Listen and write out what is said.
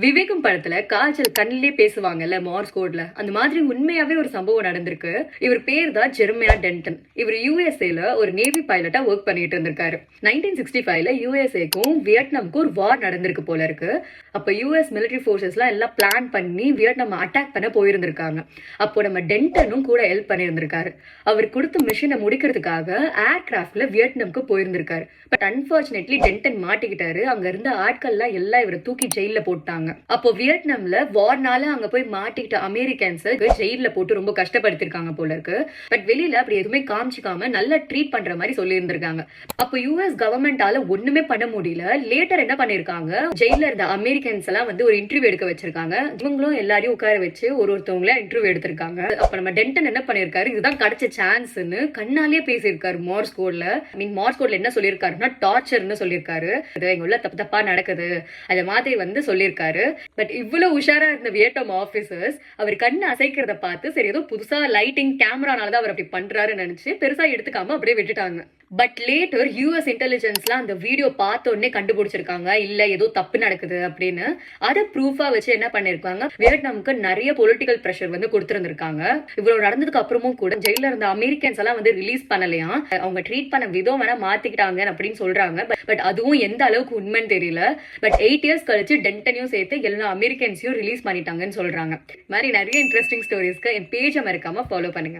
விவேகம் படத்துல காய்ச்சல் கண்ணிலே பேசுவாங்கல்ல மார்ஸ் கோட்ல அந்த மாதிரி உண்மையாவே ஒரு சம்பவம் நடந்திருக்கு. இவர் பேர் தான் ஜெர்மியா டென்டன். இவர் யூஎஸ்ஏல ஒரு நேவி பைலட்டா ஒர்க் பண்ணிட்டு இருந்திருக்காரு. 1965ல யூஎஸ்ஏக்கும் வியட்நாமுக்கும் ஒரு வார் நடந்திருக்கு போல இருக்கு. அப்ப யூஎஸ் மிலிட்டரி போர்சஸ்லாம் எல்லாம் பிளான் பண்ணி வியட்நாம் அட்டாக் பண்ண போயிருந்திருக்காங்க. அப்போ நம்ம டென்டனும் கூட ஹெல்ப் பண்ணியிருந்திருக்காரு. அவர் கொடுத்த மிஷனை முடிக்கிறதுக்காக ஏர்கிராஃப்ட்ல வியட்நாமுக்கு போயிருந்திருக்காரு. But unfortunately டென்டன் மாட்டிக்கிட்டாரு. அங்க இருந்த ஆட்கள்லாம் எல்லாம் இவரை தூக்கி ஜெயில போட்டாங்க. அப்போ வியட்நாம்ல வார்னால அங்க போய் மாட்டிக்கிட்ட அமெரிக்கன்ஸ் ஜெயில போட்டு ரொம்ப கஷ்டப்படுத்திருக்காங்க போல இருக்கு. பட் வெளியில அப்படி எதுவுமே காமிச்சிக்காம நல்லா ட்ரீட் பண்ற மாதிரி சொல்லி இருந்திருக்காங்க. அப்போ யூஎஸ் கவர்மெண்டால ஒண்ணுமே பண்ண முடியல. லேட்டர் என்ன பண்ணிருக்காங்க, ஜெயில இருந்த அமெரிக்கன்ஸ் எல்லாம் ஒரு இன்டர்வியூ எடுக்க வச்சிருக்காங்க. இவங்களும் எல்லாரையும் உட்கார வச்சு ஒருத்தவங்கள இன்டர்வியூ எடுத்திருக்காங்க. அப்ப நம்ம டென்டன் என்ன பண்ணிருக்காரு, இதுதான் கிடைச்ச சான்ஸ்னு கண்ணாலேயே பேசியிருக்காரு மார்ஸ் கோட்ல. மார்ஸ் கோட்ல என்ன சொல்லியிருக்காருன்னா டார்ச்சர்னு சொல்லியிருக்காரு. எங்க உள்ள தப்பு தப்பா நடக்குது அதை மாதிரி சொல்லியிருக்காரு. பட் இவ்வளவு உஷாரா இருந்த வியட்நாம் ஆபீசர்ஸ் அவர் கண்ணு அசைக்கிறத பார்த்து சரி ஏதோ புதுசா லைட்டிங் கேமரானாலதான் அவர் அப்படி பண்றாருன்னு நினைச்சு பெருசா எடுத்துக்காம அப்படியே விட்டுட்டாங்க. பட் லேட்டர் யூஎஸ் இன்டெலிஜென்ஸ்லாம் அந்த வீடியோ பார்த்த உடனே கண்டுபிடிச்சிருக்காங்க, இல்ல ஏதோ தப்பு நடக்குது அப்படின்னு. அதை ப்ரூஃபா வச்சு என்ன பண்ணிருக்காங்க, வியட்நாமுக்கு நிறைய பொலிட்டிக்கல் பிரஷர் கொடுத்திருந்திருக்காங்க. இவ்வளவு நடந்ததுக்கு அப்புறமும் கூட ஜெயில இருந்த அமெரிக்கன்ஸ் எல்லாம் ரிலீஸ் பண்ணலையா, அவங்க ட்ரீட் பண்ண விதம் வேணா மாத்திக்கிட்டாங்க அப்படின்னு சொல்றாங்க. பட் அதுவும் எந்த அளவுக்கு உண்மைன்னு தெரியல. பட் 8 இயர்ஸ் கழிச்சு டென்டனையும் சேர்த்து எல்லா அமெரிக்கன்ஸையும் ரிலீஸ் பண்ணிட்டாங்கன்னு சொல்றாங்க. மாதிரி நிறைய இன்ட்ரெஸ்டிங் ஸ்டோரிஸ்க்கு என் பேஜை மறக்காம ஃபாலோ பண்ணுங்க.